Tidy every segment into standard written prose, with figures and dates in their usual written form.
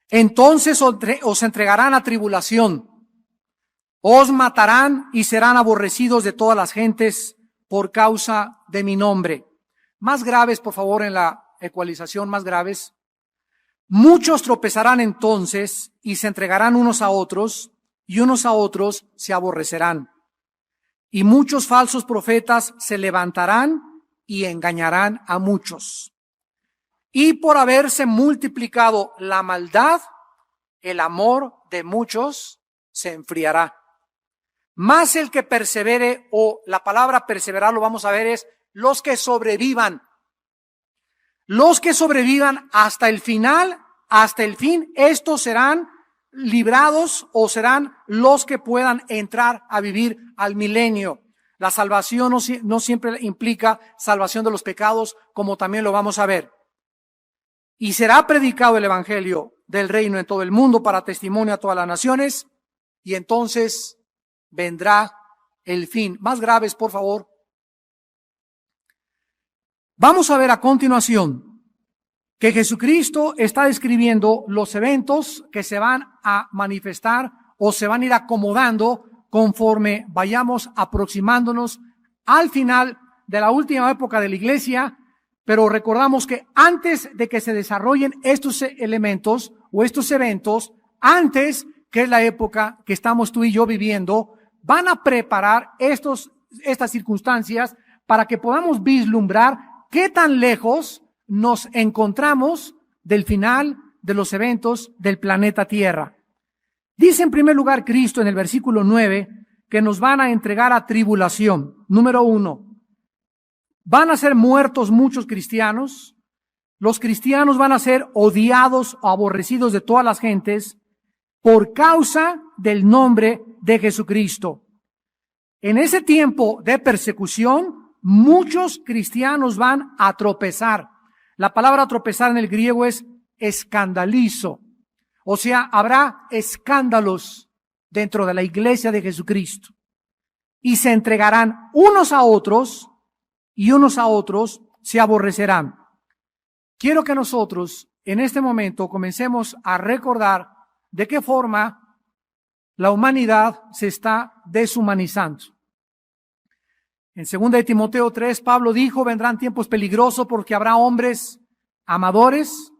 Entonces os entregarán a tribulación, os matarán y serán aborrecidos de todas las gentes por causa de mi nombre. Más graves, por favor, en la ecualización, más graves. Muchos tropezarán entonces y se entregarán unos a otros, y unos a otros se aborrecerán. Y muchos falsos profetas se levantarán y engañarán a muchos. Y por haberse multiplicado la maldad, el amor de muchos se enfriará. Mas el que persevere, o la palabra perseverar lo vamos a ver es los que sobrevivan. Los que sobrevivan hasta el final, hasta el fin, estos serán librados o serán los que puedan entrar a vivir al milenio. La salvación no siempre implica salvación de los pecados, como también lo vamos a ver. Y será predicado el evangelio del reino en todo el mundo para testimonio a todas las naciones, y entonces vendrá el fin. Más graves, por favor. Vamos a ver a continuación que Jesucristo está describiendo los eventos que se van a manifestar o se van a ir acomodando conforme vayamos aproximándonos al final de la última época de la iglesia. Pero recordamos que antes de que se desarrollen estos elementos o estos eventos, antes, que es la época que estamos tú y yo viviendo, van a preparar estas circunstancias para que podamos vislumbrar qué tan lejos nos encontramos del final de los eventos del planeta Tierra. Dice en primer lugar Cristo en el versículo 9 que nos van a entregar a tribulación. Número 1. Van a ser muertos muchos cristianos. Los cristianos van a ser odiados o aborrecidos de todas las gentes por causa del nombre de Jesucristo. En ese tiempo de persecución, muchos cristianos van a tropezar. La palabra tropezar en el griego es escandalizo. O sea, habrá escándalos dentro de la iglesia de Jesucristo. Y se entregarán unos a otros y unos a otros se aborrecerán. Quiero que nosotros en este momento comencemos a recordar de qué forma la humanidad se está deshumanizando. En 2 de Timoteo 3, Pablo dijo, vendrán tiempos peligrosos porque habrá hombres amadores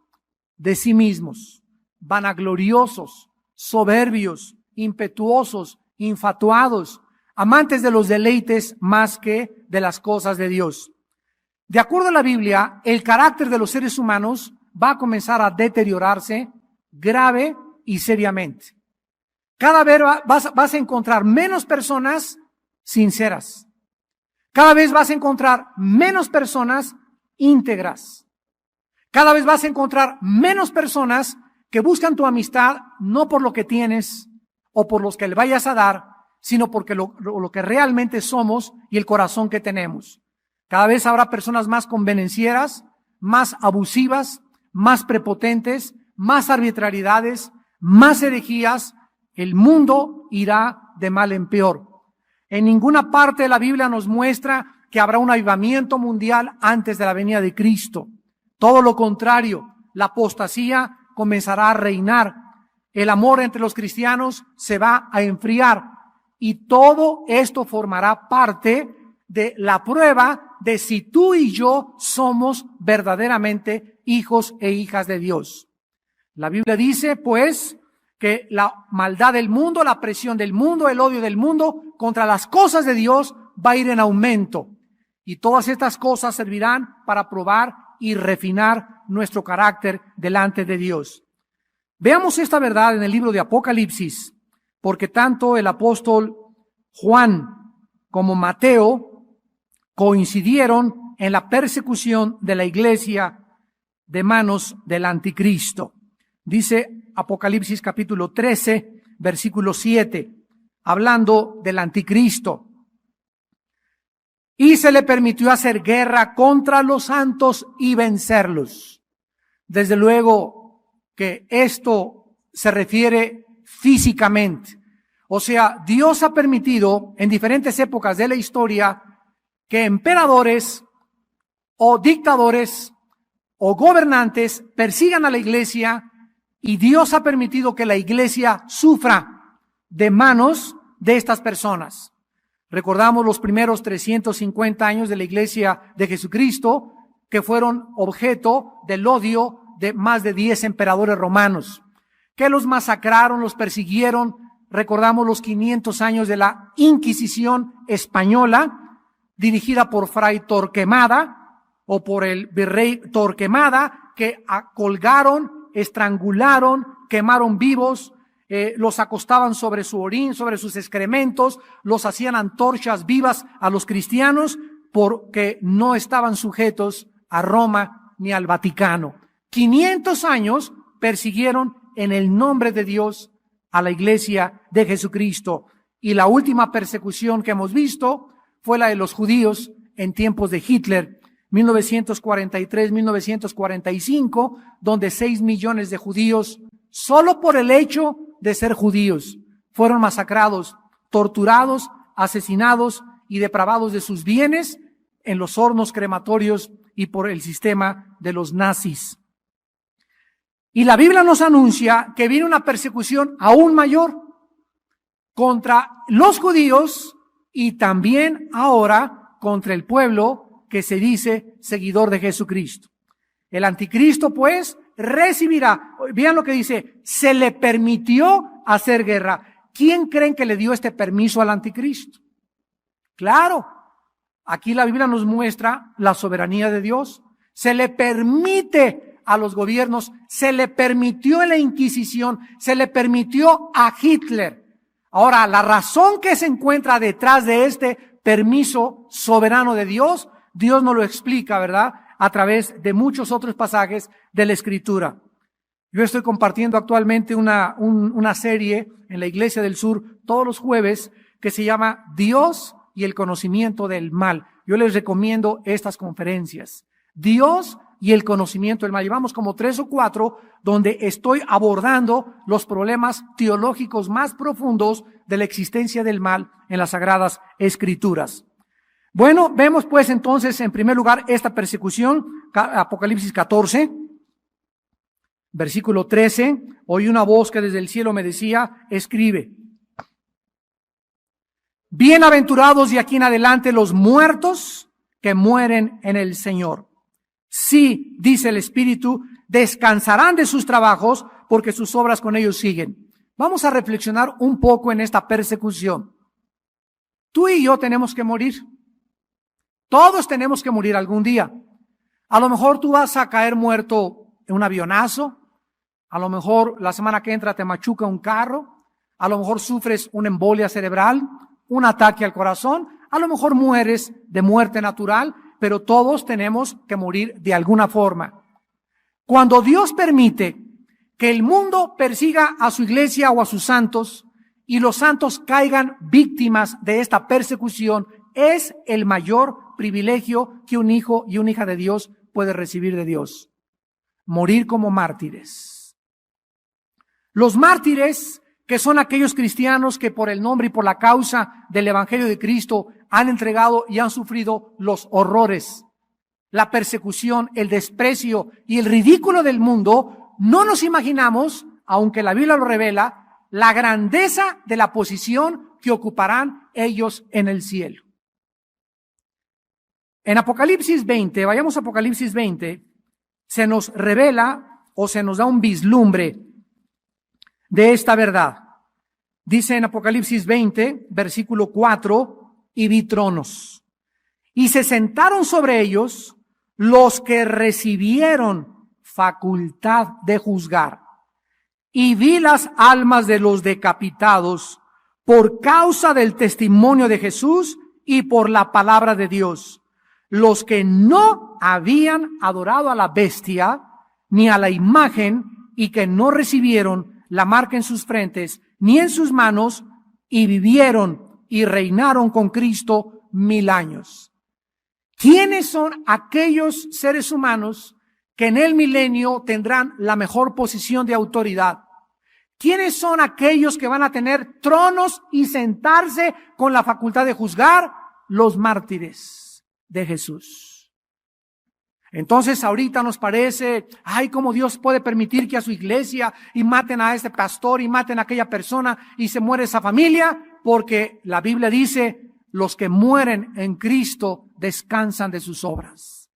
de sí mismos, vanagloriosos, soberbios, impetuosos, infatuados, amantes de los deleites más que de las cosas de Dios. De acuerdo a la Biblia, el carácter de los seres humanos va a comenzar a deteriorarse grave y seriamente. Cada vez vas a encontrar menos personas sinceras. Cada vez vas a encontrar menos personas íntegras. Cada vez vas a encontrar menos personas que buscan tu amistad no por lo que tienes o por los que le vayas a dar, sino porque lo que realmente somos y el corazón que tenemos. Cada vez habrá personas más convenencieras, más abusivas, más prepotentes, más arbitrariedades, más herejías. El mundo irá de mal en peor. En ninguna parte de la Biblia nos muestra que habrá un avivamiento mundial antes de la venida de Cristo. Todo lo contrario, la apostasía comenzará a reinar. El amor entre los cristianos se va a enfriar. Y todo esto formará parte de la prueba de si tú y yo somos verdaderamente hijos e hijas de Dios. La Biblia dice, pues, que la maldad del mundo, la presión del mundo, el odio del mundo contra las cosas de Dios va a ir en aumento. Y todas estas cosas servirán para probar y refinar nuestro carácter delante de Dios. Veamos esta verdad en el libro de Apocalipsis, porque tanto el apóstol Juan como Mateo coincidieron en la persecución de la iglesia de manos del anticristo. Dice Apocalipsis capítulo 13, versículo 7, hablando del anticristo. Y se le permitió hacer guerra contra los santos y vencerlos. Desde luego que esto se refiere físicamente. O sea, Dios ha permitido en diferentes épocas de la historia que emperadores o dictadores o gobernantes persigan a la iglesia Y Dios ha permitido que la iglesia sufra de manos de estas personas. Recordamos los primeros 350 años de la iglesia de Jesucristo, que fueron objeto del odio de más de 10 emperadores romanos, que los masacraron, los persiguieron. Recordamos los 500 años de la Inquisición española, dirigida por Fray Torquemada, o por el virrey Torquemada, que colgaron, estrangularon, quemaron vivos, los acostaban sobre su orín, sobre sus excrementos, los hacían antorchas vivas a los cristianos, porque no estaban sujetos a Roma ni al Vaticano. 500 años persiguieron en el nombre de Dios a la iglesia de Jesucristo. Y la última persecución que hemos visto fue la de los judíos en tiempos de Hitler, 1943-1945, donde 6 millones de judíos, solo por el hecho de ser judíos, fueron masacrados, torturados, asesinados y depravados de sus bienes en los hornos crematorios y por el sistema de los nazis. Y la Biblia nos anuncia que viene una persecución aún mayor contra los judíos y también ahora contra el pueblo que se dice seguidor de Jesucristo. El anticristo, pues, recibirá, vean lo que dice, se le permitió hacer guerra. ¿Quién creen que le dio este permiso al anticristo? Claro, aquí la Biblia nos muestra la soberanía de Dios. Se le permite a los gobiernos, se le permitió en la Inquisición, se le permitió a Hitler. Ahora, la razón que se encuentra detrás de este permiso soberano de Dios, Dios nos lo explica, ¿verdad?, a través de muchos otros pasajes de la Escritura. Yo estoy compartiendo actualmente una serie en la Iglesia del Sur todos los jueves que se llama Dios y el conocimiento del mal. Yo les recomiendo estas conferencias. Dios y el conocimiento del mal. Llevamos como 3 o 4 donde estoy abordando los problemas teológicos más profundos de la existencia del mal en las Sagradas Escrituras. Bueno, vemos pues entonces en primer lugar esta persecución, Apocalipsis 14, versículo 13, oí una voz que desde el cielo me decía, escribe, bienaventurados de aquí en adelante los muertos que mueren en el Señor. Sí, dice el Espíritu, descansarán de sus trabajos porque sus obras con ellos siguen. Vamos a reflexionar un poco en esta persecución. Tú y yo tenemos que morir. Todos tenemos que morir algún día. A lo mejor tú vas a caer muerto en un avionazo. A lo mejor la semana que entra te machuca un carro. A lo mejor sufres una embolia cerebral, un ataque al corazón. A lo mejor mueres de muerte natural, pero todos tenemos que morir de alguna forma. Cuando Dios permite que el mundo persiga a su iglesia o a sus santos y los santos caigan víctimas de esta persecución, es el mayor privilegio que un hijo y una hija de Dios puede recibir de Dios. Morir como mártires. Los mártires, que son aquellos cristianos que por el nombre y por la causa del Evangelio de Cristo han entregado y han sufrido los horrores, la persecución, el desprecio y el ridículo del mundo, no nos imaginamos, aunque la Biblia lo revela, la grandeza de la posición que ocuparán ellos en el cielo. En Apocalipsis 20, vayamos a Apocalipsis 20, se nos revela o se nos da un vislumbre de esta verdad. Dice en Apocalipsis 20, versículo 4, y vi tronos. Y se sentaron sobre ellos los que recibieron facultad de juzgar. Y vi las almas de los decapitados por causa del testimonio de Jesús y por la palabra de Dios. Los que no habían adorado a la bestia ni a la imagen y que no recibieron la marca en sus frentes ni en sus manos y vivieron y reinaron con Cristo 1000 años. ¿Quiénes son aquellos seres humanos que en el milenio tendrán la mejor posición de autoridad? ¿Quiénes son aquellos que van a tener tronos y sentarse con la facultad de juzgar? Los mártires de Jesús. Entonces ahorita nos parece, ay, cómo Dios puede permitir que a su iglesia y maten a este pastor y maten a aquella persona y se muere esa familia, porque la Biblia dice, los que mueren en Cristo descansan de sus obras.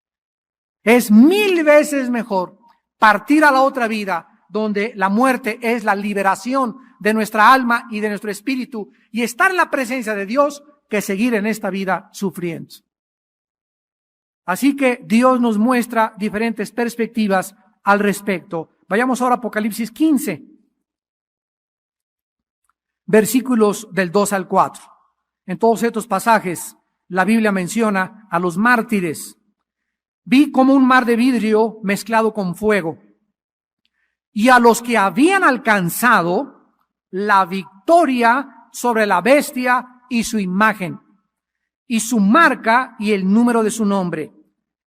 Es 1000 veces mejor partir a la otra vida, donde la muerte es la liberación de nuestra alma y de nuestro espíritu, y estar en la presencia de Dios, que seguir en esta vida sufriendo. Así que Dios nos muestra diferentes perspectivas al respecto. Vayamos ahora a Apocalipsis 15, versículos del 2 al 4. En todos estos pasajes, la Biblia menciona a los mártires. Vi como un mar de vidrio mezclado con fuego, y a los que habían alcanzado la victoria sobre la bestia y su imagen, y su marca y el número de su nombre,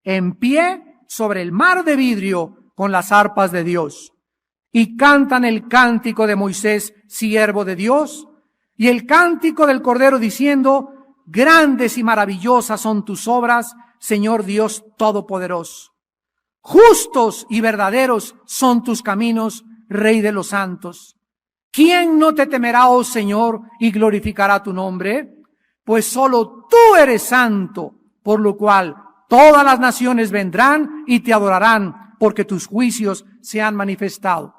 en pie sobre el mar de vidrio con las arpas de Dios. Y cantan el cántico de Moisés, siervo de Dios, y el cántico del Cordero, diciendo, grandes y maravillosas son tus obras, Señor Dios Todopoderoso. Justos y verdaderos son tus caminos, Rey de los santos. ¿Quién no te temerá, oh Señor, y glorificará tu nombre? Pues solo tú eres santo, por lo cual todas las naciones vendrán y te adorarán, porque tus juicios se han manifestado.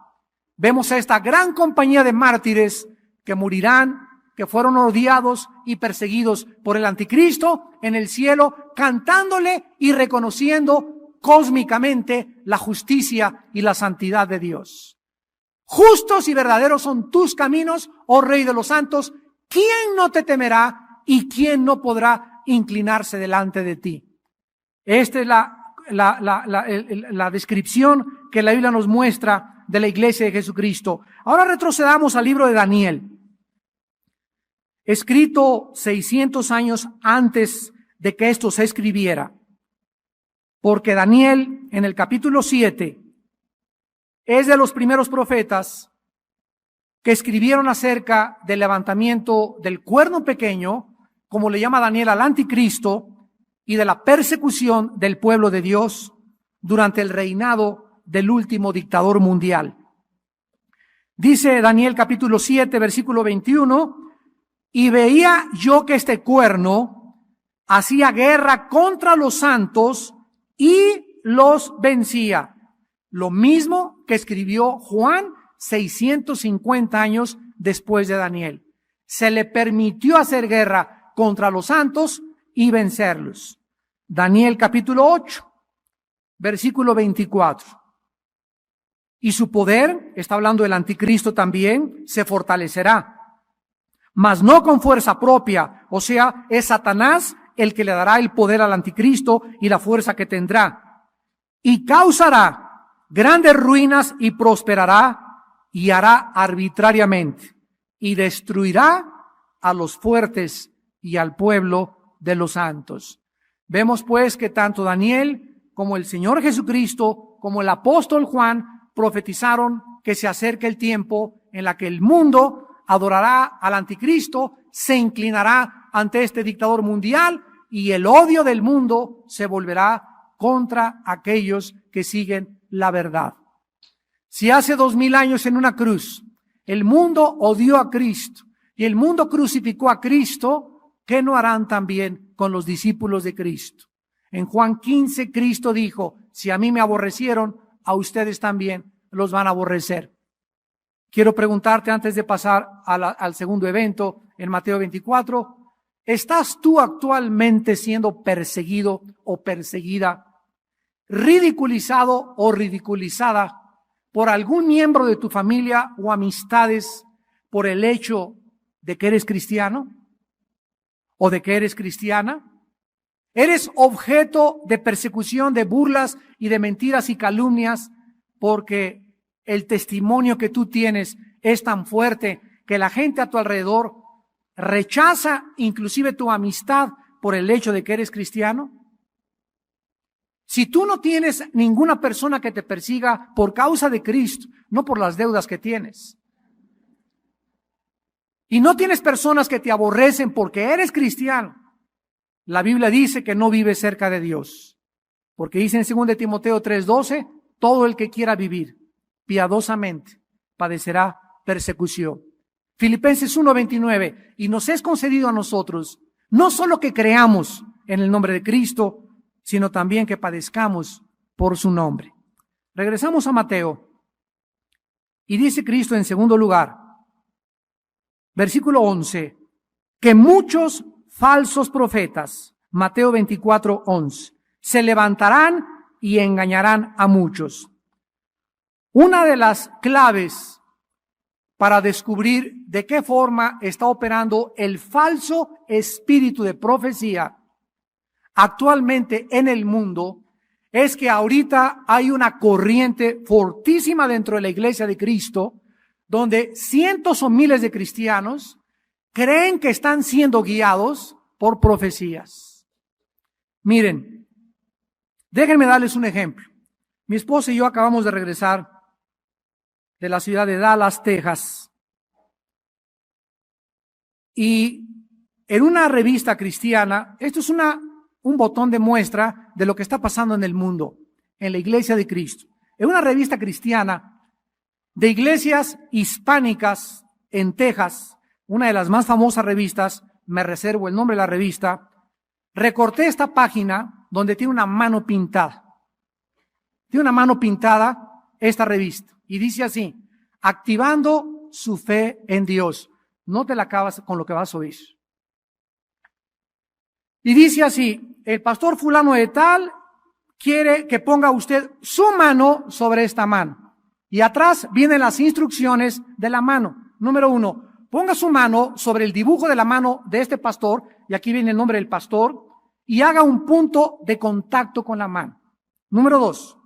Vemos a esta gran compañía de mártires que morirán, que fueron odiados y perseguidos por el anticristo en el cielo, cantándole y reconociendo cósmicamente la justicia y la santidad de Dios. Justos y verdaderos son tus caminos, oh Rey de los santos. ¿Quién no te temerá y quién no podrá inclinarse delante de ti? Esta es la descripción que la Biblia nos muestra de la iglesia de Jesucristo. Ahora retrocedamos al libro de Daniel, escrito 600 años antes de que esto se escribiera. Porque Daniel, en el capítulo 7, es de los primeros profetas que escribieron acerca del levantamiento del cuerno pequeño, como le llama Daniel al anticristo, y de la persecución del pueblo de Dios durante el reinado del último dictador mundial. Dice Daniel capítulo 7, versículo 21, y veía yo que este cuerno hacía guerra contra los santos y los vencía. Lo mismo que escribió Juan 650 años después de Daniel. Se le permitió hacer guerra contra los santos y vencerlos. Daniel capítulo 8, versículo 24. Y su poder, está hablando del anticristo también, se fortalecerá, mas no con fuerza propia, o sea, es Satanás el que le dará el poder al anticristo y la fuerza que tendrá. Y causará grandes ruinas y prosperará y hará arbitrariamente y destruirá a los fuertes y al pueblo de los santos. Vemos pues que tanto Daniel como el Señor Jesucristo como el apóstol Juan profetizaron que se acerca el tiempo en la que el mundo adorará al anticristo, se inclinará ante este dictador mundial y el odio del mundo se volverá contra aquellos que siguen la verdad. Si hace 2000 años en una cruz el mundo odió a Cristo y el mundo crucificó a Cristo, ¿qué no harán también con los discípulos de Cristo? En Juan 15 Cristo dijo, si a mí me aborrecieron, a ustedes también los van a aborrecer. Quiero preguntarte antes de pasar al segundo evento en Mateo 24, ¿estás tú actualmente siendo perseguido o perseguida, ridiculizado o ridiculizada por algún miembro de tu familia o amistades por el hecho de que eres cristiano o de que eres cristiana? ¿Eres objeto de persecución, de burlas y de mentiras y calumnias porque el testimonio que tú tienes es tan fuerte que la gente a tu alrededor rechaza inclusive tu amistad por el hecho de que eres cristiano? Si tú no tienes ninguna persona que te persiga por causa de Cristo, no por las deudas que tienes, y no tienes personas que te aborrecen porque eres cristiano, la Biblia dice que no vives cerca de Dios. Porque dice en 2 Timoteo 3:12, todo el que quiera vivir piadosamente padecerá persecución. Filipenses 1:29, y nos es concedido a nosotros, no solo que creamos en el nombre de Cristo, sino también que padezcamos por su nombre. Regresamos a Mateo, y dice Cristo en segundo lugar, versículo 11, que muchos falsos profetas, Mateo 24:11, se levantarán y engañarán a muchos. Una de las claves para descubrir de qué forma está operando el falso espíritu de profecía actualmente en el mundo es que ahorita hay una corriente fortísima dentro de la iglesia de Cristo, donde cientos o miles de cristianos creen que están siendo guiados por profecías. Miren, déjenme darles un ejemplo. Mi esposa y yo acabamos de regresar de la ciudad de Dallas, Texas. Y en una revista cristiana, esto es un botón de muestra de lo que está pasando en el mundo, en la iglesia de Cristo. En una revista cristiana de iglesias hispánicas en Texas, una de las más famosas revistas, me reservo el nombre de la revista, recorté esta página donde tiene una mano pintada. Tiene una mano pintada esta revista y dice así, activando su fe en Dios. No te la acabas con lo que vas a oír. Y dice así, el pastor fulano de tal quiere que ponga usted su mano sobre esta mano. Y atrás vienen las instrucciones de la mano. Número 1, ponga su mano sobre el dibujo de la mano de este pastor, y aquí viene el nombre del pastor, y haga un punto de contacto con la mano. Número 2,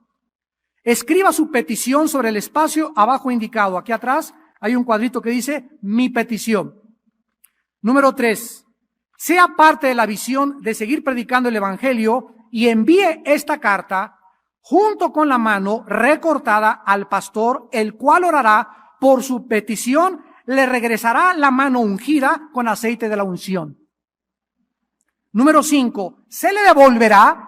escriba su petición sobre el espacio abajo indicado. Aquí atrás hay un cuadrito que dice, mi petición. Número 3, sea parte de la visión de seguir predicando el evangelio y envíe esta carta junto con la mano recortada al pastor, el cual orará por su petición, le regresará la mano ungida con aceite de la unción. Número 5, se le devolverá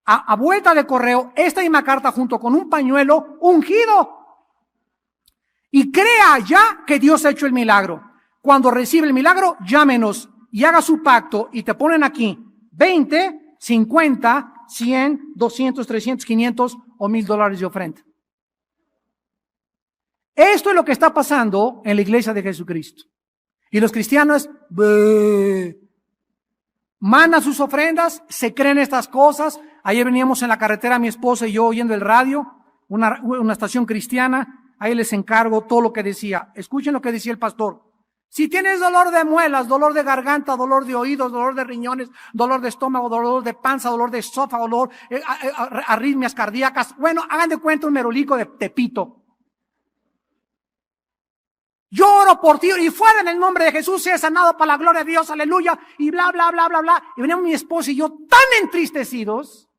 a vuelta de correo esta misma carta junto con un pañuelo ungido. Y crea ya que Dios ha hecho el milagro. Cuando recibe el milagro, llámenos y haga su pacto, y te ponen aquí 20, 50, 100, 200, 300, 500 o $1,000 de ofrenda. Esto es lo que está pasando en la iglesia de Jesucristo. Y los cristianos mandan sus ofrendas, se creen estas cosas. Ayer veníamos en la carretera, mi esposa y yo, oyendo el radio, una estación cristiana. Ahí les encargo todo lo que decía. Escuchen lo que decía el pastor. Si tienes dolor de muelas, dolor de garganta, dolor de oídos, dolor de riñones, dolor de estómago, dolor de panza, dolor de esófago, dolor, arritmias cardíacas, bueno, hagan de cuenta un merolico de Tepito. Yo oro por ti y fuera en el nombre de Jesús sea sanado para la gloria de Dios, aleluya, y bla, bla, bla, bla, bla. Y veníamos mi esposa y yo tan entristecidos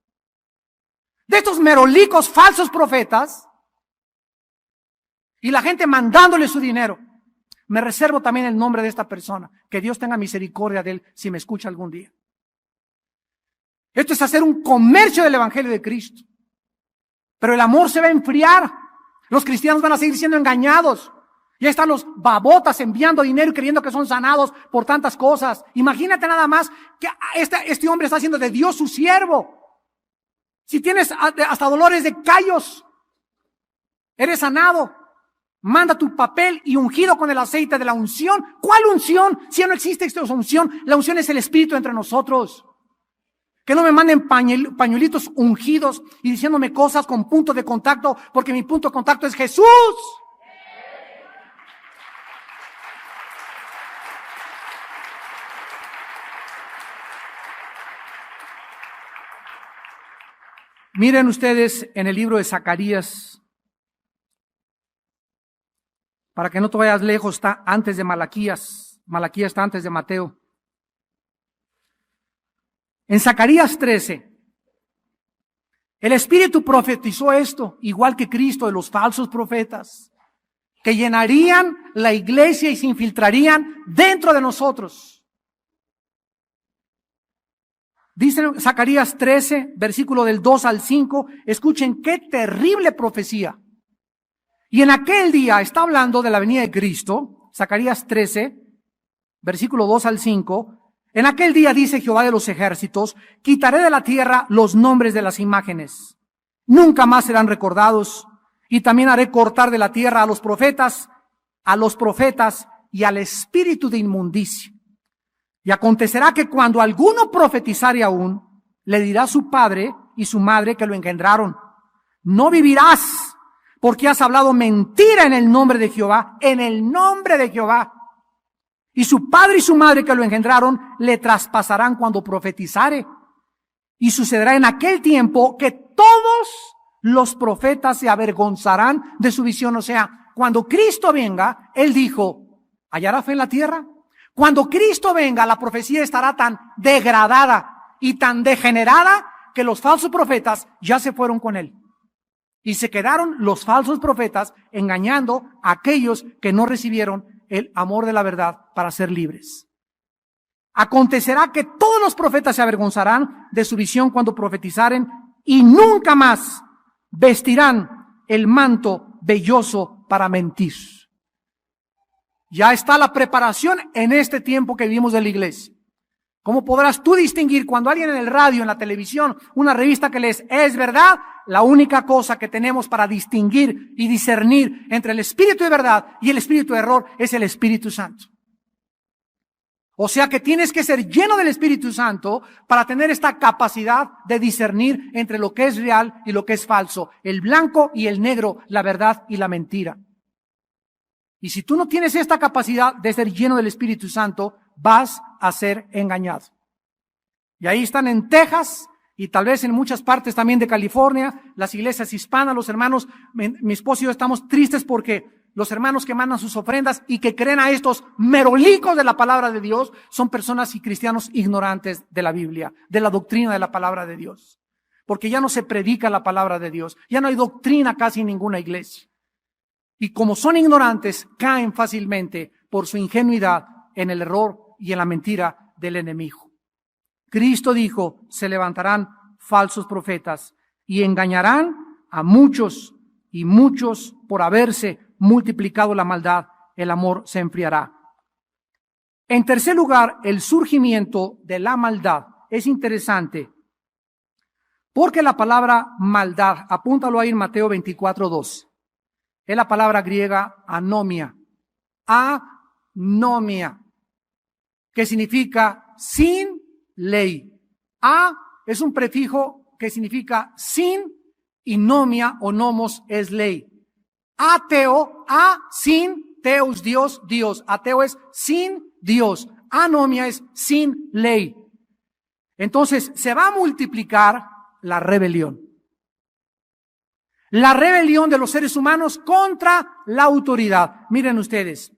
de estos merolicos falsos profetas y la gente mandándole su dinero. Me reservo también el nombre de esta persona. Que Dios tenga misericordia de él si me escucha algún día. Esto es hacer un comercio del evangelio de Cristo. Pero el amor se va a enfriar. Los cristianos van a seguir siendo engañados. Ya están los babotas enviando dinero y creyendo que son sanados por tantas cosas. Imagínate nada más que este hombre está haciendo de Dios su siervo. Si tienes hasta dolores de callos, eres sanado. Manda tu papel y ungido con el aceite de la unción. ¿Cuál unción? Si ya no existe esta unción, la unción es el Espíritu entre nosotros. Que no me manden pañuelitos ungidos y diciéndome cosas con punto de contacto, porque mi punto de contacto es Jesús. Miren ustedes en el libro de Zacarías, para que no te vayas lejos, está antes de Malaquías. Malaquías está antes de Mateo. En Zacarías 13, el Espíritu profetizó esto, igual que Cristo, de los falsos profetas, que llenarían la iglesia y se infiltrarían dentro de nosotros. Dice Zacarías 13, versículo del 2 al 5, escuchen qué terrible profecía. Y en aquel día, está hablando de la venida de Cristo, Zacarías 13, versículo 2 al 5, en aquel día dice Jehová de los ejércitos, quitaré de la tierra los nombres de las imágenes, nunca más serán recordados, y también haré cortar de la tierra a los profetas y al espíritu de inmundicia. Y acontecerá que cuando alguno profetizare aún, le dirá su padre y su madre que lo engendraron, no vivirás, porque has hablado mentira en el nombre de Jehová, en el nombre de Jehová. Y su padre y su madre que lo engendraron, le traspasarán cuando profetizare. Y sucederá en aquel tiempo que todos los profetas se avergonzarán de su visión. O sea, cuando Cristo venga, Él dijo, ¿hallará fe en la tierra? Cuando Cristo venga, la profecía estará tan degradada y tan degenerada que los falsos profetas ya se fueron con Él. Y se quedaron los falsos profetas engañando a aquellos que no recibieron el amor de la verdad para ser libres. Acontecerá que todos los profetas se avergonzarán de su visión cuando profetizaren y nunca más vestirán el manto velloso para mentir. Ya está la preparación en este tiempo que vivimos de la iglesia. ¿Cómo podrás tú distinguir cuando alguien en el radio, en la televisión, una revista que lees, es verdad? La única cosa que tenemos para distinguir y discernir entre el espíritu de verdad y el espíritu de error es el Espíritu Santo. O sea que tienes que ser lleno del Espíritu Santo para tener esta capacidad de discernir entre lo que es real y lo que es falso, el blanco y el negro, la verdad y la mentira. Y si tú no tienes esta capacidad de ser lleno del Espíritu Santo, vas a ser engañado. Y ahí están en Texas y tal vez en muchas partes también de California, las iglesias hispanas, los hermanos, mi esposo y yo estamos tristes porque los hermanos que mandan sus ofrendas y que creen a estos merolicos de la palabra de Dios son personas y cristianos ignorantes de la Biblia, de la doctrina de la palabra de Dios. Porque ya no se predica la palabra de Dios, ya no hay doctrina casi en ninguna iglesia. Y como son ignorantes, caen fácilmente por su ingenuidad en el error y en la mentira del enemigo. Cristo dijo, se levantarán falsos profetas y engañarán a muchos, y muchos por haberse multiplicado la maldad, el amor se enfriará. En tercer lugar, el surgimiento de la maldad es interesante, porque la palabra maldad, apúntalo ahí en Mateo 24:2. Es la palabra griega anomia. Anomia, que significa sin ley. Es un prefijo que significa sin, y nomia o nomos es ley. Ateo, sin, teos, Dios, Dios. Ateo es sin Dios. Anomia es sin ley. Entonces se va a multiplicar la rebelión. La rebelión de los seres humanos contra la autoridad. Miren ustedes,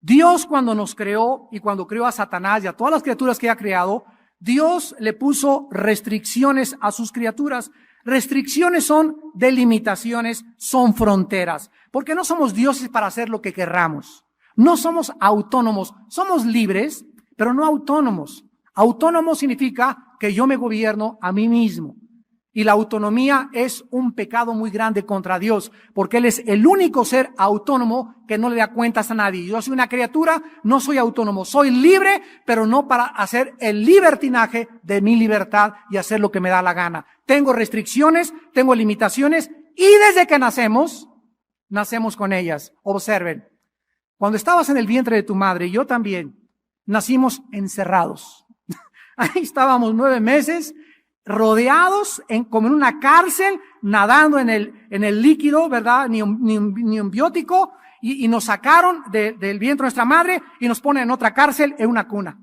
Dios cuando nos creó y cuando creó a Satanás y a todas las criaturas que ha creado, Dios le puso restricciones a sus criaturas. Restricciones son delimitaciones, son fronteras, porque no somos dioses para hacer lo que querramos. No somos autónomos, somos libres, pero no autónomos. Autónomo significa que yo me gobierno a mí mismo. Y la autonomía es un pecado muy grande contra Dios, porque Él es el único ser autónomo que no le da cuentas a nadie. Yo soy una criatura, no soy autónomo, soy libre, pero no para hacer el libertinaje de mi libertad y hacer lo que me da la gana. Tengo restricciones, tengo limitaciones, y desde que nacemos con ellas. Observen, cuando estabas en el vientre de tu madre, y yo también, nacimos encerrados. Ahí estábamos 9 meses, rodeados como en una cárcel, nadando en el líquido, ¿verdad? Ni un biótico, y nos sacaron del vientre de nuestra madre y nos ponen en otra cárcel, en una cuna.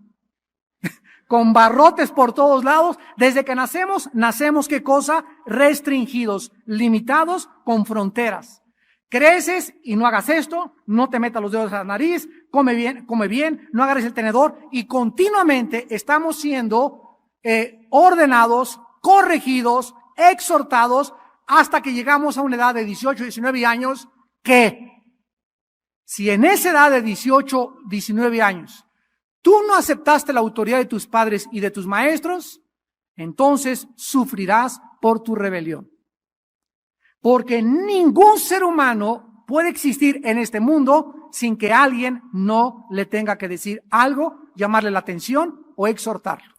Con barrotes por todos lados. Desde que nacemos, ¿qué cosa? Restringidos, limitados, con fronteras. Creces y no hagas esto, no te metas los dedos a la nariz, come bien, no agarres el tenedor, y continuamente estamos siendo ordenados, corregidos, exhortados, hasta que llegamos a una edad de 18, 19 años, que si en esa edad de 18, 19 años, tú no aceptaste la autoridad de tus padres y de tus maestros, entonces sufrirás por tu rebelión. Porque ningún ser humano puede existir en este mundo sin que alguien no le tenga que decir algo, llamarle la atención o exhortarlo.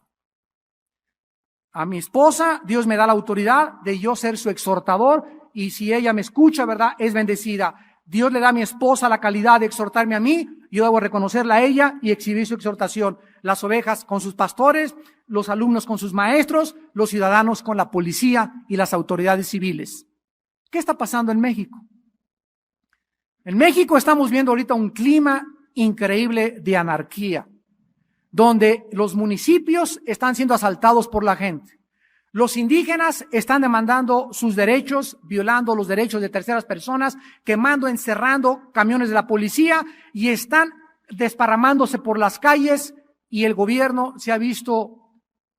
A mi esposa, Dios me da la autoridad de yo ser su exhortador, y si ella me escucha, ¿verdad?, es bendecida. Dios le da a mi esposa la calidad de exhortarme a mí, yo debo reconocerla a ella y exhibir su exhortación. Las ovejas con sus pastores, los alumnos con sus maestros, los ciudadanos con la policía y las autoridades civiles. ¿Qué está pasando en México? En México estamos viendo ahorita un clima increíble de anarquía, donde los municipios están siendo asaltados por la gente. Los indígenas están demandando sus derechos, violando los derechos de terceras personas, quemando, encerrando camiones de la policía y están desparramándose por las calles, y el gobierno se ha visto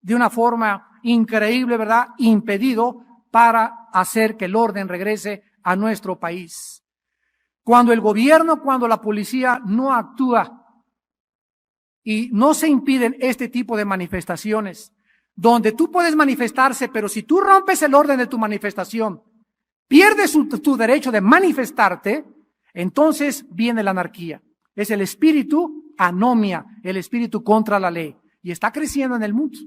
de una forma increíble, ¿verdad?, impedido para hacer que el orden regrese a nuestro país. Cuando el gobierno, cuando la policía no actúa y no se impiden este tipo de manifestaciones, donde tú puedes manifestarse, pero si tú rompes el orden de tu manifestación, pierdes tu derecho de manifestarte, entonces viene la anarquía. Es el espíritu anomia, el espíritu contra la ley, y está creciendo en el mundo.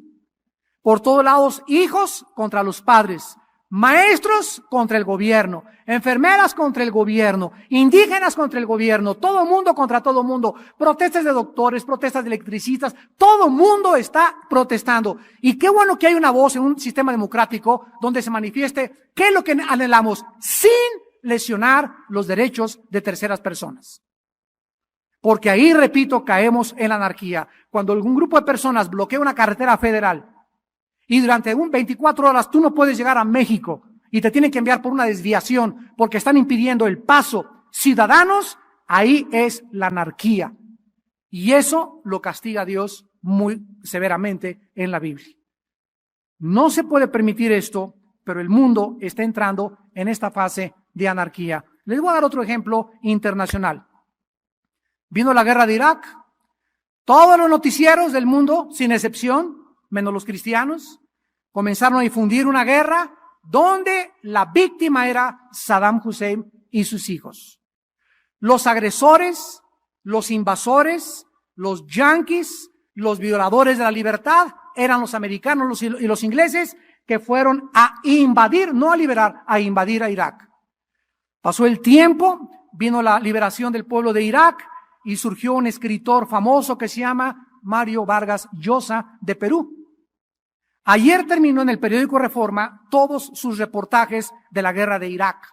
Por todos lados, hijos contra los padres, maestros contra el gobierno, enfermeras contra el gobierno, indígenas contra el gobierno, todo mundo contra todo mundo, protestas de doctores, protestas de electricistas, todo mundo está protestando. Y qué bueno que hay una voz en un sistema democrático donde se manifieste qué es lo que anhelamos, sin lesionar los derechos de terceras personas. Porque ahí, repito, caemos en la anarquía. Cuando algún grupo de personas bloquea una carretera federal, y durante 24 horas tú no puedes llegar a México y te tienen que enviar por una desviación porque están impidiendo el paso ciudadanos, ahí es la anarquía. Y eso lo castiga Dios muy severamente en la Biblia. No se puede permitir esto, pero el mundo está entrando en esta fase de anarquía. Les voy a dar otro ejemplo internacional. Vino la guerra de Irak. Todos los noticieros del mundo, sin excepción, menos los cristianos, comenzaron a difundir una guerra donde la víctima era Saddam Hussein y sus hijos. Los agresores, los invasores, los yanquis, los violadores de la libertad eran los americanos y los ingleses, que fueron a invadir, no a liberar, a invadir a Irak. Pasó el tiempo, vino la liberación del pueblo de Irak y surgió un escritor famoso que se llama Mario Vargas Llosa, de Perú. Ayer terminó en el periódico Reforma todos sus reportajes de la guerra de Irak.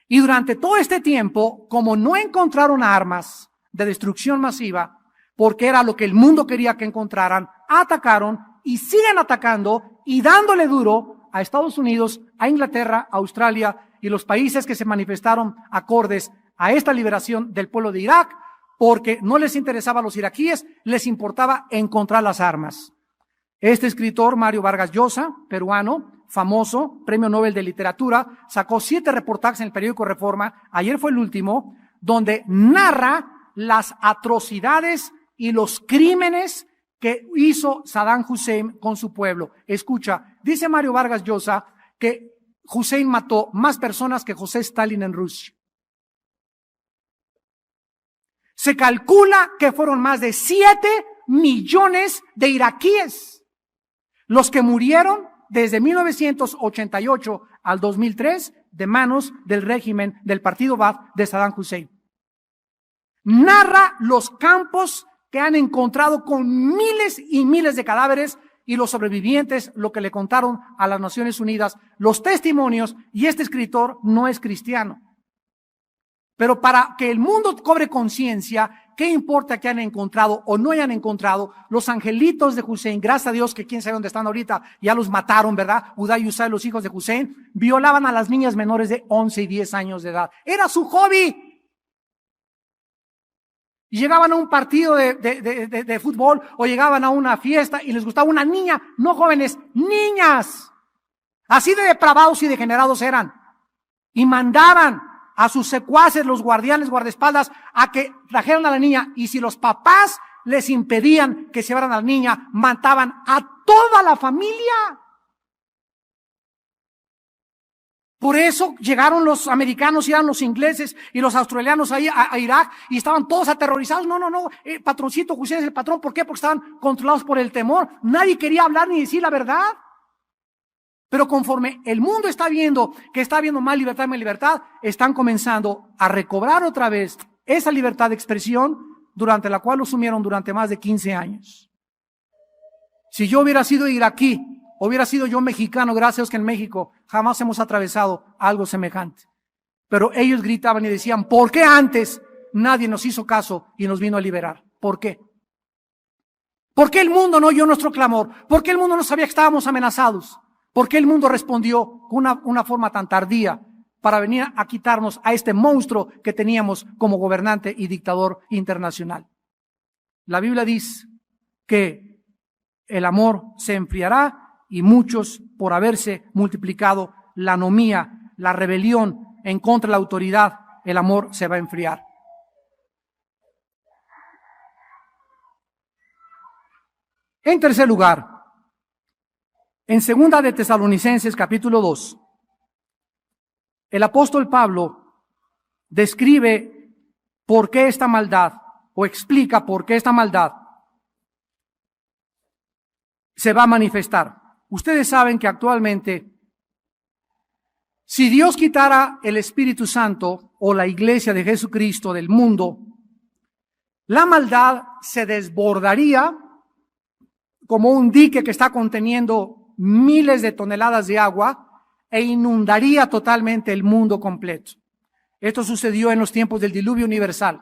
Y durante todo este tiempo, como no encontraron armas de destrucción masiva, porque era lo que el mundo quería que encontraran, atacaron y siguen atacando y dándole duro a Estados Unidos, a Inglaterra, a Australia y los países que se manifestaron acordes a esta liberación del pueblo de Irak, porque no les interesaba a los iraquíes, les importaba encontrar las armas. Este escritor, Mario Vargas Llosa, peruano, famoso, Premio Nobel de Literatura, sacó 7 reportajes en el periódico Reforma, ayer fue el último, donde narra las atrocidades y los crímenes que hizo Saddam Hussein con su pueblo. Escucha, dice Mario Vargas Llosa que Hussein mató más personas que José Stalin en Rusia. Se calcula que fueron más de 7 millones de iraquíes los que murieron desde 1988 al 2003 de manos del régimen del partido Baath de Saddam Hussein. Narra los campos que han encontrado con miles y miles de cadáveres y los sobrevivientes, lo que le contaron a las Naciones Unidas, los testimonios, y este escritor no es cristiano. Pero para que el mundo cobre conciencia, ¿qué importa que hayan encontrado o no hayan encontrado? Los angelitos de Hussein, gracias a Dios que quién sabe dónde están ahorita, ya los mataron, ¿verdad? Uday y Usay, los hijos de Hussein, violaban a las niñas menores de 11 y 10 años de edad. Era su hobby. Y llegaban a un partido de fútbol o llegaban a una fiesta y les gustaba una niña, no jóvenes, niñas. Así de depravados y degenerados eran. Y mandaban a sus secuaces, los guardianes, guardaespaldas, a que trajeran a la niña. Y si los papás les impedían que se llevaran a la niña, mataban a toda la familia. Por eso llegaron los americanos, y eran los ingleses y los australianos ahí a Irak y estaban todos aterrorizados. No, patroncito, Hussein es el patrón. ¿Por qué? Porque estaban controlados por el temor. Nadie quería hablar ni decir la verdad. Pero conforme el mundo está viendo que está habiendo más libertad, están comenzando a recobrar otra vez esa libertad de expresión durante la cual lo sumieron durante más de 15 años. Si yo hubiera sido iraquí, hubiera sido yo mexicano, gracias a Dios que en México jamás hemos atravesado algo semejante. Pero ellos gritaban y decían, ¿por qué antes nadie nos hizo caso y nos vino a liberar? ¿Por qué? ¿Por qué el mundo no oyó nuestro clamor? ¿Por qué el mundo no sabía que estábamos amenazados? ¿Por qué el mundo respondió con una forma tan tardía para venir a quitarnos a este monstruo que teníamos como gobernante y dictador internacional? La Biblia dice que el amor se enfriará y muchos, por haberse multiplicado la anomía, la rebelión en contra de la autoridad, el amor se va a enfriar. En tercer lugar, en segunda de Tesalonicenses capítulo 2, el apóstol Pablo describe por qué esta maldad, o explica por qué esta maldad se va a manifestar. Ustedes saben que actualmente, si Dios quitara el Espíritu Santo o la iglesia de Jesucristo del mundo, la maldad se desbordaría como un dique que está conteniendo miles de toneladas de agua e inundaría totalmente el mundo completo. Esto sucedió en los tiempos del diluvio universal.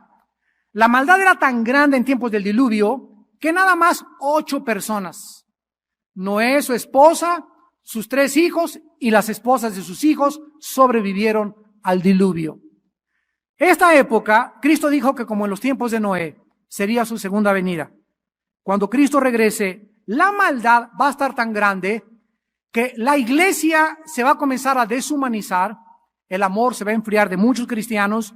La maldad era tan grande en tiempos del diluvio que nada más 8 personas, Noé, su esposa, sus 3 hijos y las esposas de sus hijos sobrevivieron al diluvio. Esta época, Cristo dijo que como en los tiempos de Noé, sería su segunda venida. Cuando Cristo regrese, la maldad va a estar tan grande que la iglesia se va a comenzar a deshumanizar, el amor se va a enfriar de muchos cristianos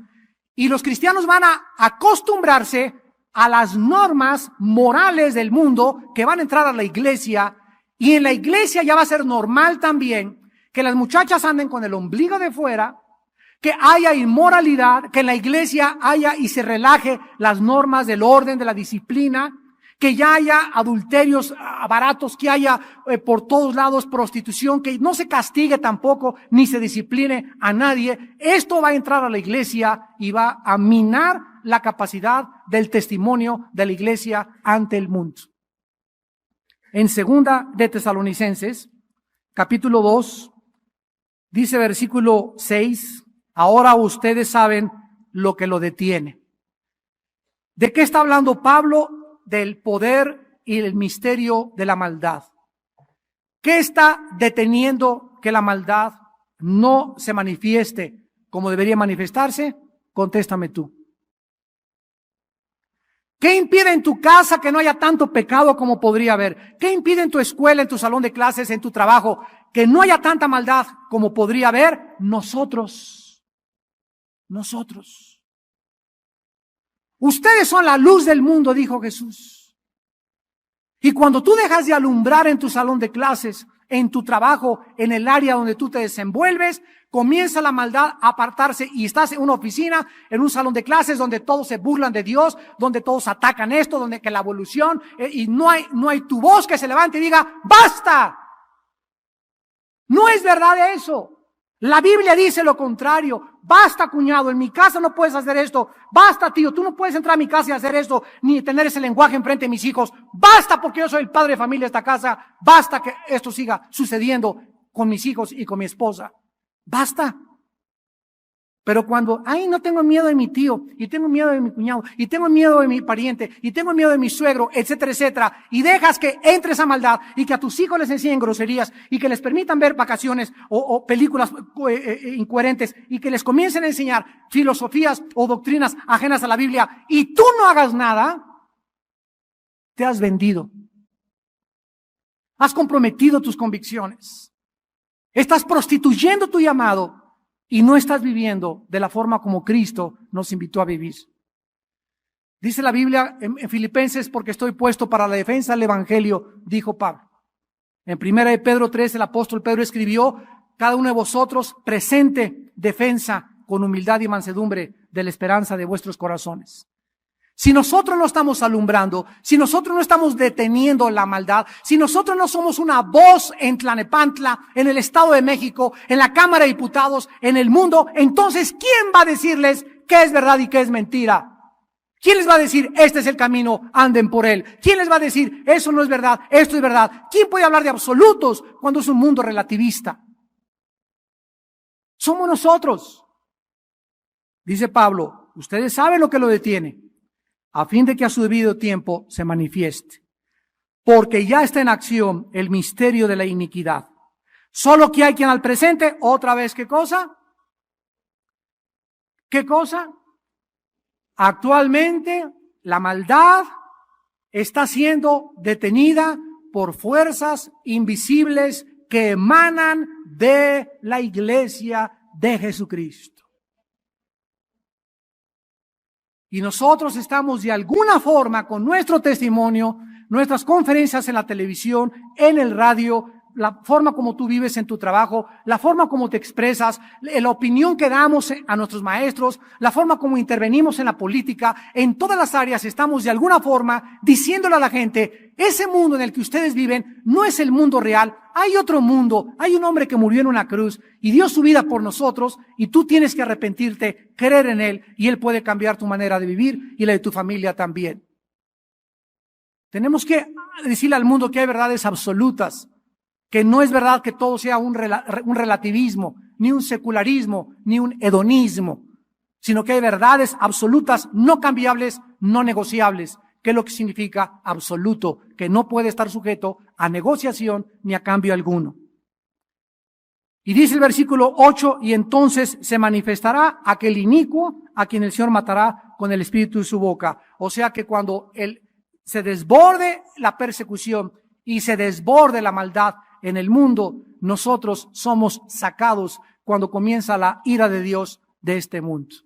y los cristianos van a acostumbrarse a las normas morales del mundo que van a entrar a la iglesia, y en la iglesia ya va a ser normal también que las muchachas anden con el ombligo de fuera, que haya inmoralidad, que en la iglesia haya y se relaje las normas del orden, de la disciplina, que ya haya adulterios baratos, que haya por todos lados prostitución, que no se castigue tampoco ni se discipline a nadie. Esto va a entrar a la iglesia y va a minar la capacidad del testimonio de la iglesia ante el mundo. En segunda de Tesalonicenses, capítulo 2, dice versículo 6, ahora ustedes saben lo que lo detiene. ¿De qué está hablando Pablo? Del poder y el misterio de la maldad. ¿Qué está deteniendo que la maldad no se manifieste como debería manifestarse? Contéstame tú. ¿Qué impide en tu casa que no haya tanto pecado como podría haber? ¿Qué impide en tu escuela, en tu salón de clases, en tu trabajo, que no haya tanta maldad como podría haber? Nosotros. Ustedes son la luz del mundo, dijo Jesús. Y cuando tú dejas de alumbrar en tu salón de clases, en tu trabajo, en el área donde tú te desenvuelves, comienza la maldad a apartarse y estás en una oficina, en un salón de clases donde todos se burlan de Dios, donde todos atacan esto, donde que la evolución, y no hay tu voz que se levante y diga, ¡basta! No es verdad eso. La Biblia dice lo contrario. Basta, cuñado, en mi casa no puedes hacer esto. Basta, tío, tú no puedes entrar a mi casa y hacer esto, ni tener ese lenguaje enfrente de mis hijos. Basta, porque yo soy el padre de familia de esta casa. Basta que esto siga sucediendo con mis hijos y con mi esposa. Basta. Pero cuando, no tengo miedo de mi tío, y tengo miedo de mi cuñado, y tengo miedo de mi pariente, y tengo miedo de mi suegro, etcétera, etcétera, y dejas que entre esa maldad, y que a tus hijos les enseñen groserías, y que les permitan ver vacaciones o películas incoherentes, y que les comiencen a enseñar filosofías o doctrinas ajenas a la Biblia, y tú no hagas nada, te has vendido. Has comprometido tus convicciones. Estás prostituyendo tu llamado. Y no estás viviendo de la forma como Cristo nos invitó a vivir. Dice la Biblia en Filipenses, porque estoy puesto para la defensa del evangelio, dijo Pablo. En 1 de Pedro 3, el apóstol Pedro escribió, cada uno de vosotros presente defensa con humildad y mansedumbre de la esperanza de vuestros corazones. Si nosotros no estamos alumbrando, si nosotros no estamos deteniendo la maldad, si nosotros no somos una voz en Tlalnepantla, en el Estado de México, en la Cámara de Diputados, en el mundo, entonces, ¿quién va a decirles qué es verdad y qué es mentira? ¿Quién les va a decir, este es el camino, anden por él? ¿Quién les va a decir, eso no es verdad, esto es verdad? ¿Quién puede hablar de absolutos cuando es un mundo relativista? Somos nosotros. Dice Pablo, ustedes saben lo que lo detiene, a fin de que a su debido tiempo se manifieste. Porque ya está en acción el misterio de la iniquidad. Solo que hay quien al presente, otra vez, ¿qué cosa? ¿Qué cosa? Actualmente la maldad está siendo detenida por fuerzas invisibles que emanan de la iglesia de Jesucristo. Y nosotros estamos de alguna forma con nuestro testimonio, nuestras conferencias en la televisión, en el radio, la forma como tú vives en tu trabajo, la forma como te expresas, la opinión que damos a nuestros maestros, la forma como intervenimos en la política, en todas las áreas estamos de alguna forma diciéndole a la gente, ese mundo en el que ustedes viven no es el mundo real, hay otro mundo, hay un hombre que murió en una cruz y dio su vida por nosotros y tú tienes que arrepentirte, creer en él y él puede cambiar tu manera de vivir y la de tu familia también. Tenemos que decirle al mundo que hay verdades absolutas, que no es verdad que todo sea un relativismo, ni un secularismo, ni un hedonismo, sino que hay verdades absolutas, no cambiables, no negociables, que es lo que significa absoluto, que no puede estar sujeto a negociación ni a cambio alguno. Y dice el versículo 8, y entonces se manifestará aquel inicuo a quien el Señor matará con el espíritu de su boca. O sea que cuando se desborde la persecución y se desborde la maldad en el mundo, nosotros somos sacados cuando comienza la ira de Dios de este mundo.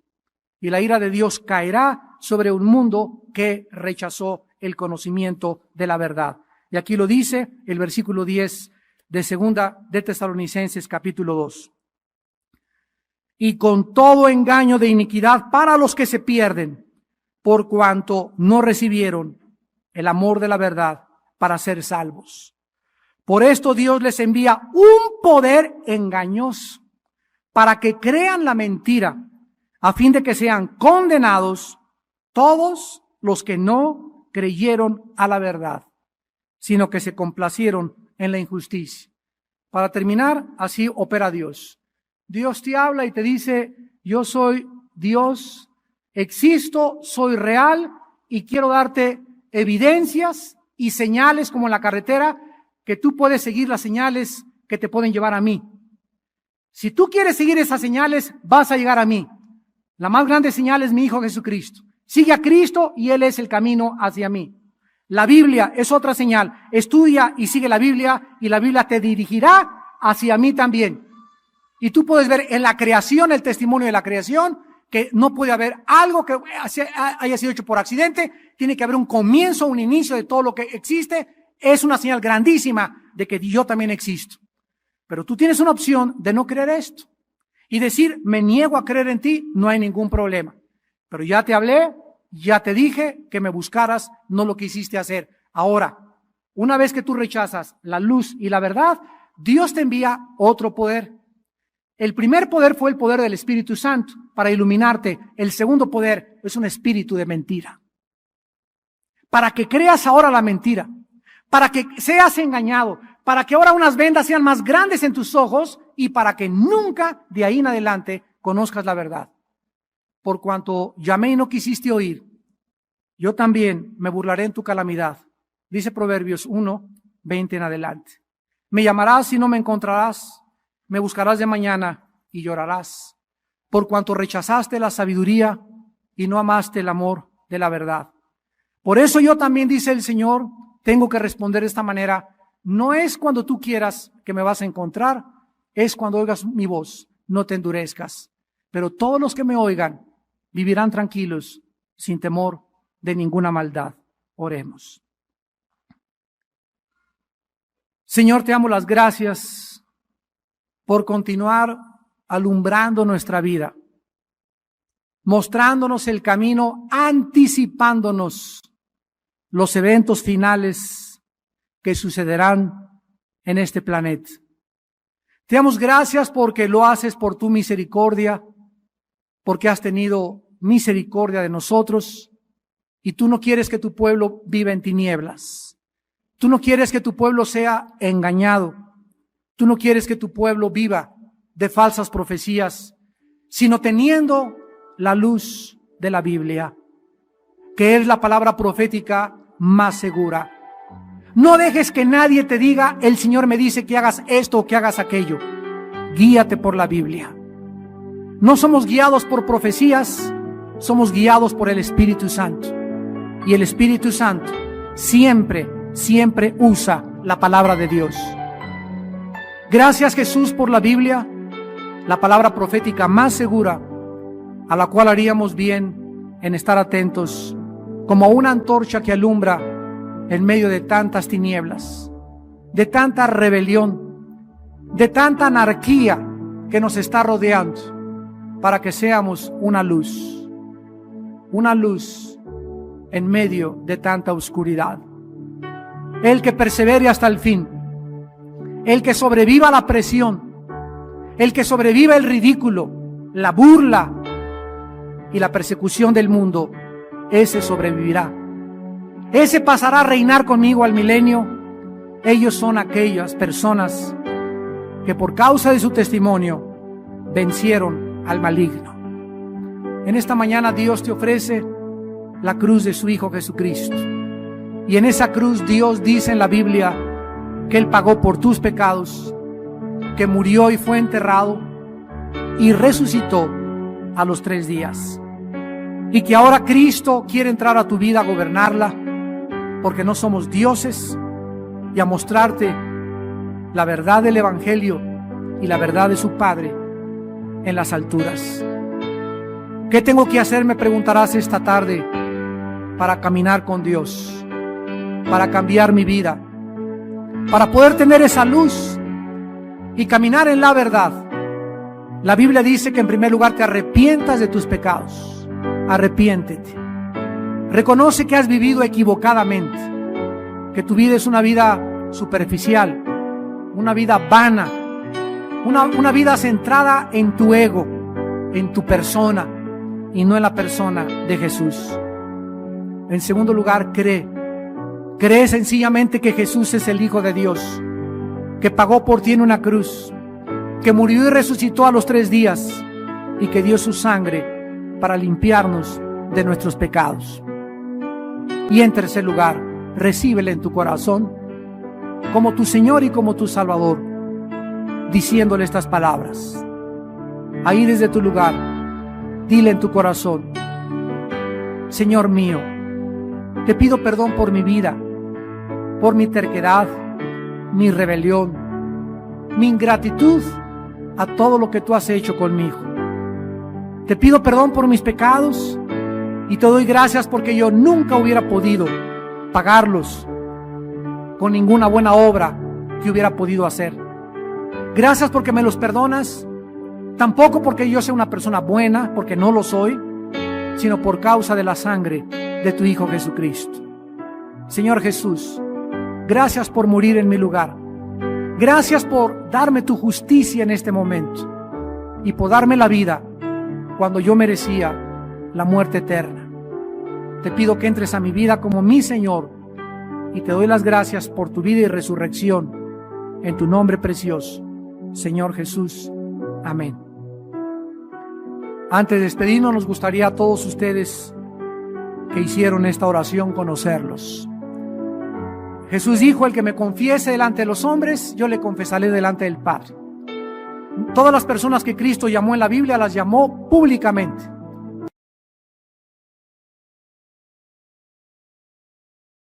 Y la ira de Dios caerá sobre un mundo que rechazó el conocimiento de la verdad. Y aquí lo dice el versículo 10 de segunda de Tesalonicenses capítulo 2. Y con todo engaño de iniquidad para los que se pierden, por cuanto no recibieron el amor de la verdad para ser salvos. Por esto Dios les envía un poder engañoso para que crean la mentira, a fin de que sean condenados todos los que no creyeron a la verdad, sino que se complacieron en la injusticia. Para terminar, así opera Dios. Dios te habla y te dice, yo soy Dios, existo, soy real y quiero darte evidencias y señales como en la carretera, que tú puedes seguir las señales que te pueden llevar a mí. Si tú quieres seguir esas señales, vas a llegar a mí. La más grande señal es mi Hijo Jesucristo. Sigue a Cristo y Él es el camino hacia mí. La Biblia es otra señal. Estudia y sigue la Biblia y la Biblia te dirigirá hacia mí también. Y tú puedes ver en la creación, el testimonio de la creación, que no puede haber algo que haya sido hecho por accidente. Tiene que haber un comienzo, un inicio de todo lo que existe. Es una señal grandísima de que yo también existo. Pero tú tienes una opción de no creer esto. Y decir, me niego a creer en ti, no hay ningún problema. Pero ya te hablé, ya te dije que me buscaras, no lo quisiste hacer. Ahora, una vez que tú rechazas la luz y la verdad, Dios te envía otro poder. El primer poder fue el poder del Espíritu Santo para iluminarte. El segundo poder es un espíritu de mentira. Para que creas ahora la mentira. Para que seas engañado, para que ahora unas vendas sean más grandes en tus ojos y para que nunca de ahí en adelante conozcas la verdad. Por cuanto llamé y no quisiste oír, yo también me burlaré en tu calamidad. Dice Proverbios 1, 20 en adelante. Me llamarás y no me encontrarás, me buscarás de mañana y llorarás, por cuanto rechazaste la sabiduría y no amaste el amor de la verdad. Por eso yo también, dice el Señor, tengo que responder de esta manera. No es cuando tú quieras que me vas a encontrar, es cuando oigas mi voz, no te endurezcas. Pero todos los que me oigan vivirán tranquilos, sin temor de ninguna maldad. Oremos. Señor, te damos las gracias por continuar alumbrando nuestra vida, mostrándonos el camino, anticipándonos los eventos finales que sucederán en este planeta. Te damos gracias porque lo haces por tu misericordia, porque has tenido misericordia de nosotros y tú no quieres que tu pueblo viva en tinieblas. Tú no quieres que tu pueblo sea engañado. Tú no quieres que tu pueblo viva de falsas profecías, sino teniendo la luz de la Biblia, que es la palabra profética más segura. No dejes que nadie te diga, el Señor me dice que hagas esto o que hagas aquello. Guíate por la Biblia. No somos guiados por profecías, somos guiados por el Espíritu Santo. Y el Espíritu Santo siempre usa la palabra de Dios. Gracias, Jesús, por la Biblia, la palabra profética más segura, a la cual haríamos bien en estar atentos, como una antorcha que alumbra en medio de tantas tinieblas, de tanta rebelión, de tanta anarquía que nos está rodeando, para que seamos una luz en medio de tanta oscuridad. El que persevere hasta el fin, el que sobreviva la presión, el que sobreviva el ridículo, la burla y la persecución del mundo, ese sobrevivirá. Ese pasará a reinar conmigo al milenio. Ellos son aquellas personas que por causa de su testimonio vencieron al maligno. En esta mañana Dios te ofrece la cruz de su Hijo Jesucristo. Y en esa cruz Dios dice en la Biblia que Él pagó por tus pecados, que murió y fue enterrado y resucitó a los 3 días. Y que ahora Cristo quiere entrar a tu vida a gobernarla, porque no somos dioses, y a mostrarte la verdad del Evangelio y la verdad de su Padre en las alturas. ¿Qué tengo que hacer? Me preguntarás esta tarde para caminar con Dios, para cambiar mi vida, para poder tener esa luz y caminar en la verdad. La Biblia dice que en primer lugar te arrepientas de tus pecados. Arrepiéntete. Reconoce que has vivido equivocadamente, que tu vida es una vida superficial, una vida vana, una vida centrada en tu ego, en tu persona y no en la persona de Jesús. En segundo lugar, cree sencillamente que Jesús es el Hijo de Dios, que pagó por ti en una cruz, que murió y resucitó a los 3 días y que dio su sangre para limpiarnos de nuestros pecados. Y en tercer lugar, recíbele en tu corazón como tu Señor y como tu Salvador, diciéndole estas palabras. Ahí desde tu lugar, dile en tu corazón: Señor mío, te pido perdón por mi vida, por mi terquedad, mi rebelión, mi ingratitud a todo lo que tú has hecho conmigo. Te pido perdón por mis pecados y te doy gracias porque yo nunca hubiera podido pagarlos con ninguna buena obra que hubiera podido hacer. Gracias porque me los perdonas, tampoco porque yo sea una persona buena, porque no lo soy, sino por causa de la sangre de tu Hijo Jesucristo. Señor Jesús, gracias por morir en mi lugar. Gracias por darme tu justicia en este momento y por darme la vida cuando yo merecía la muerte eterna. Te pido que entres a mi vida como mi Señor y te doy las gracias por tu vida y resurrección en tu nombre precioso, Señor Jesús. Amén. Antes de despedirnos, nos gustaría a todos ustedes que hicieron esta oración conocerlos. Jesús dijo: el que me confiese delante de los hombres, yo le confesaré delante del Padre. Todas las personas que Cristo llamó en la Biblia las llamó públicamente.